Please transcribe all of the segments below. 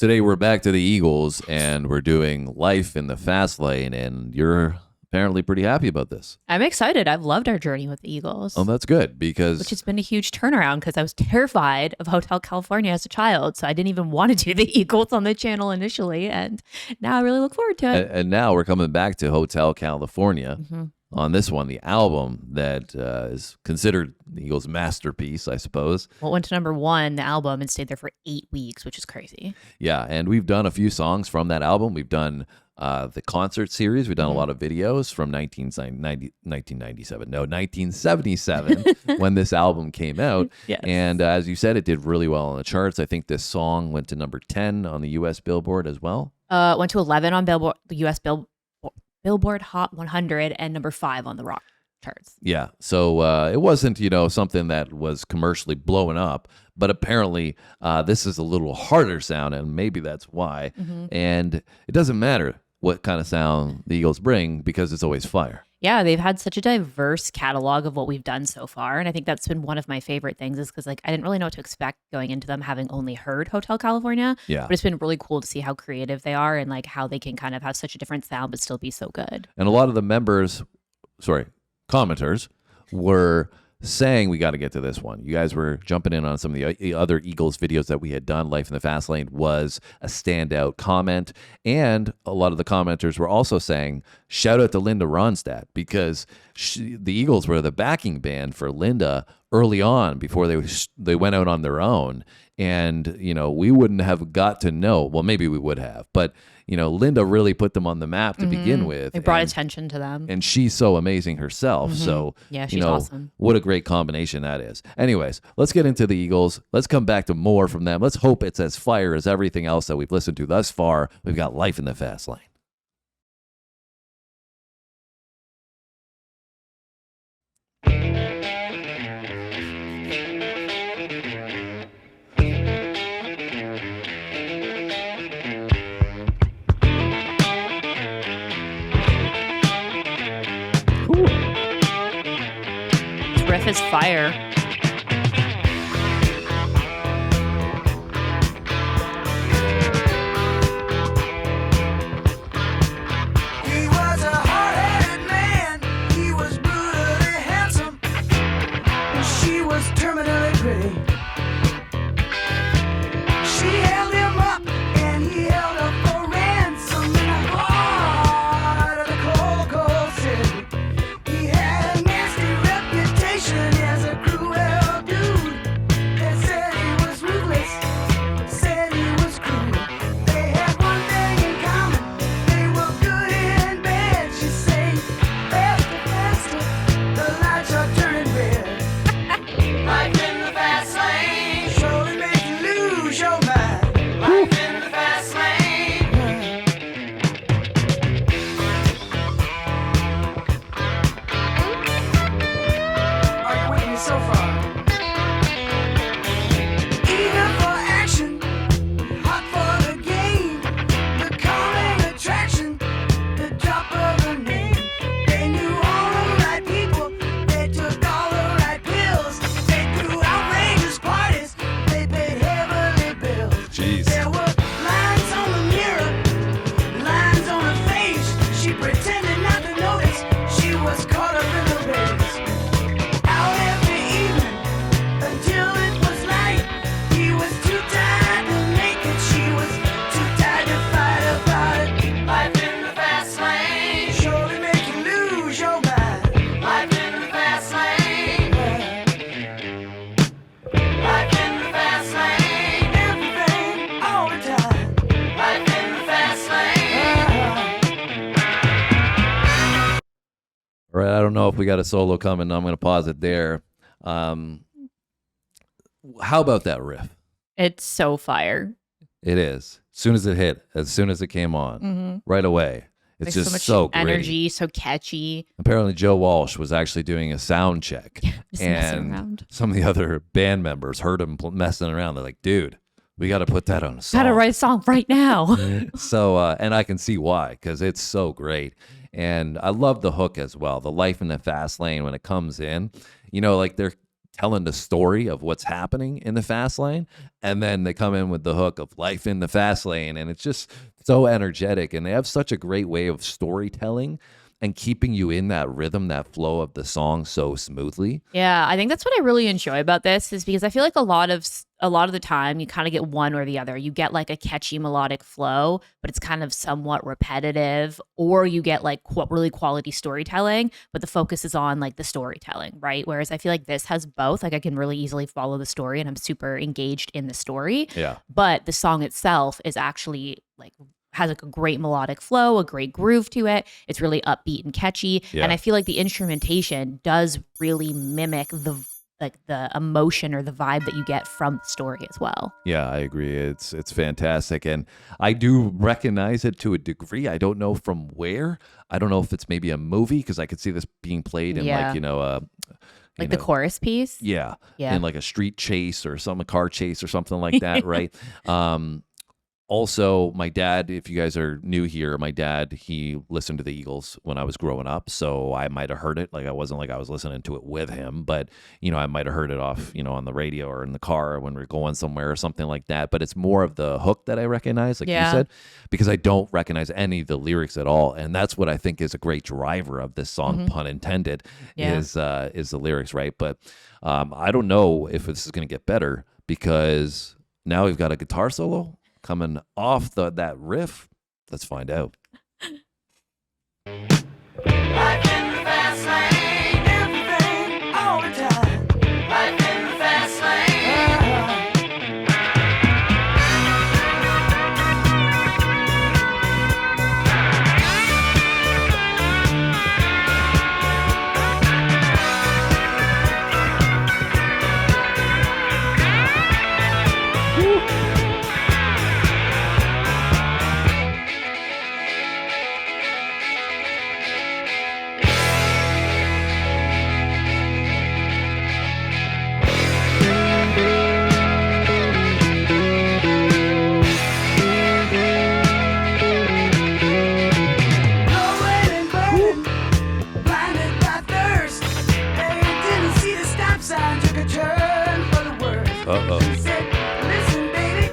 Today we're back to the Eagles, and we're doing Life in the Fast Lane, and you're apparently pretty happy about this. I'm excited. I've loved our journey with the Eagles. Oh, that's good, because... Which has been a huge turnaround, because I was terrified of Hotel California as a child, so I didn't even want to do the Eagles on the channel initially, and now I really look forward to it. And now we're coming back to Hotel California. On this one, the album that is considered the Eagles' masterpiece, I suppose. Well, it went to number 1, the album, and stayed there for 8 weeks, which is crazy. Yeah, and we've done a few songs from that album. We've done the concert series. We've done a lot of videos from 1977, when this album came out. Yes. And as you said, it did really well on the charts. I think this song went to number 10 on the U.S. Billboard as well. Went to 11 on Billboard, the U.S. Billboard Hot 100, and number 5 on the rock charts. Yeah, so it wasn't, something that was commercially blowing up, but apparently this is a little harder sound, and maybe that's why. And it doesn't matter what kind of sound the Eagles bring, because it's always fire. Yeah, they've had such a diverse catalog of what we've done so far. And I think that's been one of my favorite things, is because I didn't really know what to expect going into them, having only heard Hotel California. Yeah. But it's been really cool to see how creative they are, and how they can kind of have such a different sound but still be so good. And a lot of the commenters were saying, we got to get to this one. You guys were jumping in on some of the other Eagles videos that we had done. Life in the Fast Lane was a standout comment. And a lot of the commenters were also saying, shout out to Linda Ronstadt, because the Eagles were the backing band for Linda early on, before they went out on their own. And, we wouldn't have got to know, well, maybe we would have, but, Linda really put them on the map to begin with. They brought attention to them. And she's so amazing herself. So, yeah, she's awesome. What a great combination that is. Anyways, let's get into the Eagles. Let's come back to more from them. Let's hope it's as fire as everything else that we've listened to thus far. We've got Life in the Fast Lane. Riff is fire. He was a hard-headed man. He was brutally handsome. She was terminally pretty. She held him up and he held up for ransom in the heart of the cold, cold city. He had a nasty reputation as a cruel dude. They said he was ruthless, said he was cruel. They had one thing in common, they were good and bad. She said, faster, faster, the lights are turning red. Life in the fast lane, surely make you lose your mind. Life in the fast lane. Are you with me so far? Eager for action, hot for the game, the calming attraction, the drop of a name. They knew all the right people, they took all the right pills, they threw outrageous parties, they paid heavily bills. Jeez. There were lines on the mirror, lines on her face. She pretended not to notice, she was caught up in the race. Out every evening until it was light. He was too tired to make it, she was too tired to fight about it. Life in the fast lane, surely make you lose your mind. Life in the fast lane. Life in the fast lane. Everything, all the time. Life in the fast lane. All right, I don't know if we got a solo coming. I'm going to pause it there. How about that riff? It's so fire. It is. As soon as it hit, as soon as it came on, right away. It's There's just so much so great. energy, so catchy. Apparently, Joe Walsh was actually doing a sound check, Just messing and around. some of the other band members heard him messing around. They're like, "Dude, we got to put that on a song." Gotta write a song right now. So, and I can see why, because it's so great. And I love the hook as well. The Life in the Fast Lane, when it comes in, they're telling the story of what's happening in the fast lane, and then they come in with the hook of life in the fast lane, and it's just so energetic, and they have such a great way of storytelling and keeping you in that rhythm, that flow of the song so smoothly. Yeah, I think that's what I really enjoy about this is because I feel like a lot of the time you kind of get one or the other. You get like a catchy melodic flow, but it's kind of somewhat repetitive, or you get like really quality storytelling, but the focus is on like the storytelling, right? Whereas I feel like this has both. Like I can really easily follow the story and I'm super engaged in the story. Yeah. But the song itself is actually like has like a great melodic flow, a great groove to it. It's really upbeat and catchy. Yeah. And I feel like the instrumentation does really mimic the emotion or the vibe that you get from the story as well. Yeah, I agree. It's fantastic, and I do recognize it to a degree. I don't know from where. I don't know if it's maybe a movie because I could see this being played in Yeah. like The chorus piece. yeah, Yeah. in like a street chase or a car chase or something like that, right? Also, my dad, if you guys are new here, my dad, he listened to the Eagles when I was growing up. So I might have heard it. Like I wasn't like I was listening to it with him, but I might have heard it off, on the radio or in the car when we're going somewhere or something like that. But it's more of the hook that I recognize, like you said, because I don't recognize any of the lyrics at all. And that's what I think is a great driver of this song, pun intended, is the lyrics, right? But I don't know if this is going to get better because now we've got a guitar solo coming off that riff. Let's find out. Life in the fast lane, everything, all the time. Life in the fast lane. Blowing and burning, blinded by thirst. They didn't see the stop sign, took a turn for the worse. Uh-oh. She said, listen, baby,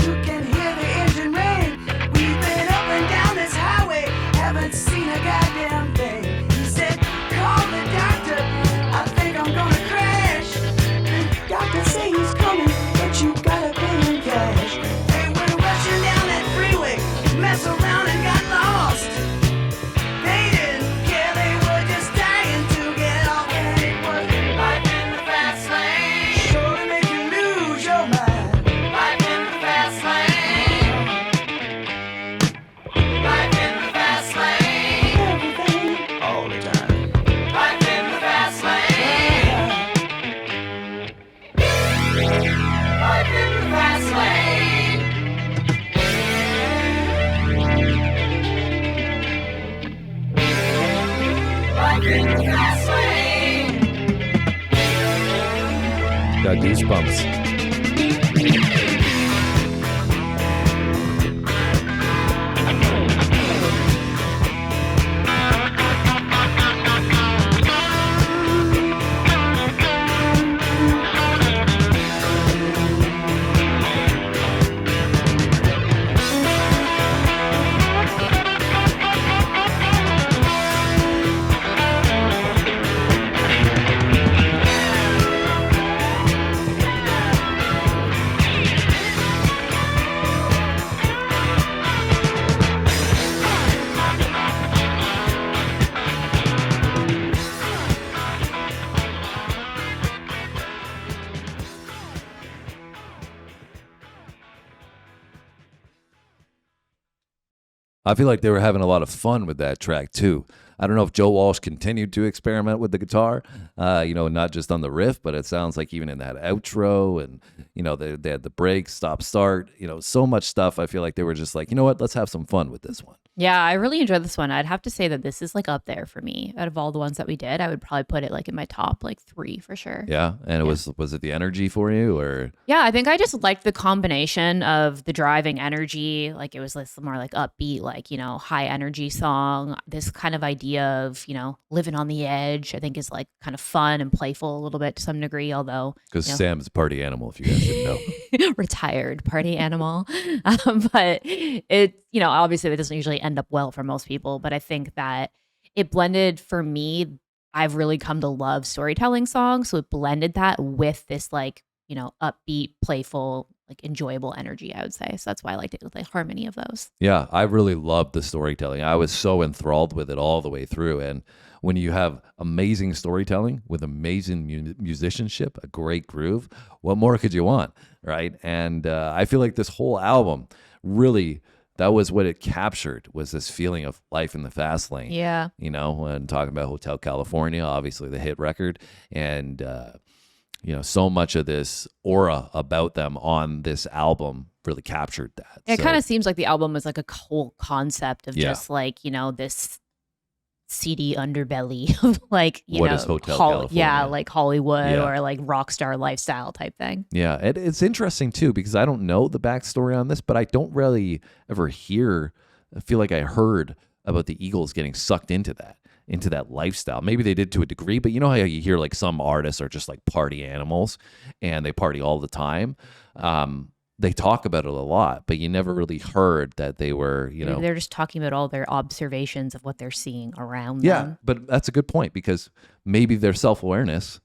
you can hear the engine ring. We've been up and down this highway, haven't seen a goddamn thing. He said, call the doctor, I think I'm gonna crash. The doctor say he's coming, but you gotta pay him cash. They went rushing down that freeway, mess around and got lost. They didn't care, they were just dying to get off. And it was life in the fast lane, sure to make you lose your mind. Life in the fast lane, life in the fast lane, everything, all the time. Life in the fast lane, life in the fast lane. Life in the fast lane. Got goosebumps. I feel like they were having a lot of fun with that track too. I don't know if Joe Walsh continued to experiment with the guitar, not just on the riff, but it sounds like even in that outro and, they had the break, stop, start, so much stuff. I feel like they were just like, you know what, let's have some fun with this one. Yeah, I really enjoyed this one. I'd have to say that this is like up there for me. Out of all the ones that we did, I would probably put it like in my top like 3 for sure. Yeah. And it was it the energy for you or? Yeah, I think I just liked the combination of the driving energy. Like it was this more like upbeat, like, high energy song. This kind of idea idea of, living on the edge, I think is like kind of fun and playful a little bit to some degree, although Because Sam's a party animal, if you guys didn't know. retired party animal. But it, obviously that doesn't usually end up well for most people, but I think that it blended for me. I've really come to love storytelling songs. So it blended that with this like, upbeat, playful, like enjoyable energy, I would say. So that's why I liked it with like harmony of those. Yeah, I really loved the storytelling. I was so enthralled with it all the way through. And when you have amazing storytelling with amazing musicianship, a great groove, what more could you want, right? And I feel like this whole album really, that was what it captured, was this feeling of life in the fast lane. Yeah. When talking about Hotel California, obviously the hit record, and so much of this aura about them on this album really captured that. It kind of seems like the album was like a whole concept of Yeah. just like, this seedy underbelly of like, What is Hotel California? Yeah, like Hollywood Yeah. or like rock star lifestyle type thing. Yeah, it's interesting too, because I don't know the backstory on this, but I don't really ever I feel like I heard about the Eagles getting sucked into that lifestyle. Maybe they did to a degree, but you know how you hear like some artists are just like party animals and they party all the time. They talk about it a lot, but you never really heard that they were, Maybe they're just talking about all their observations of what they're seeing around Yeah, them. but that's a good point, because maybe their self-awareness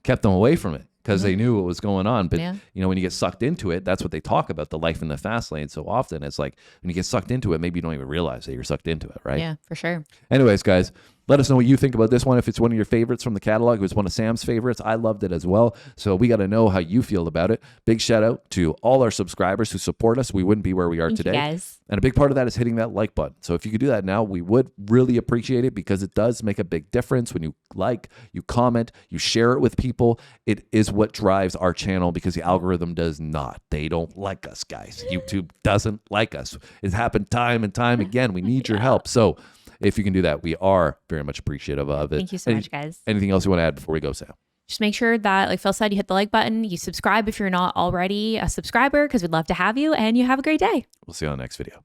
kept them away from it because they knew what was going on. But, Yeah. when you get sucked into it, that's what they talk about, the life in the fast lane so often. It's like when you get sucked into it, maybe you don't even realize that you're sucked into it, right? Yeah, for sure. Anyways, guys, let us know what you think about this one. If it's one of your favorites from the catalog, it was one of Sam's favorites. I loved it as well. So we got to know how you feel about it. Big shout out to all our subscribers who support us. We wouldn't be where we are Thank today. you guys. And a big part of that is hitting that like button. So if you could do that now, we would really appreciate it, because it does make a big difference when you like, you comment, you share it with people. It is what drives our channel, because the algorithm does not. They don't like us, guys. YouTube doesn't like us. It's happened time and time again. We need your help. So if you can do that, we are very much appreciative of it. Thank you so much, guys. Anything else you want to add before we go, Sam? Just make sure that, like Phil said, you hit the like button, you subscribe if you're not already a subscriber, because we'd love to have you, and you have a great day. We'll see you on the next video.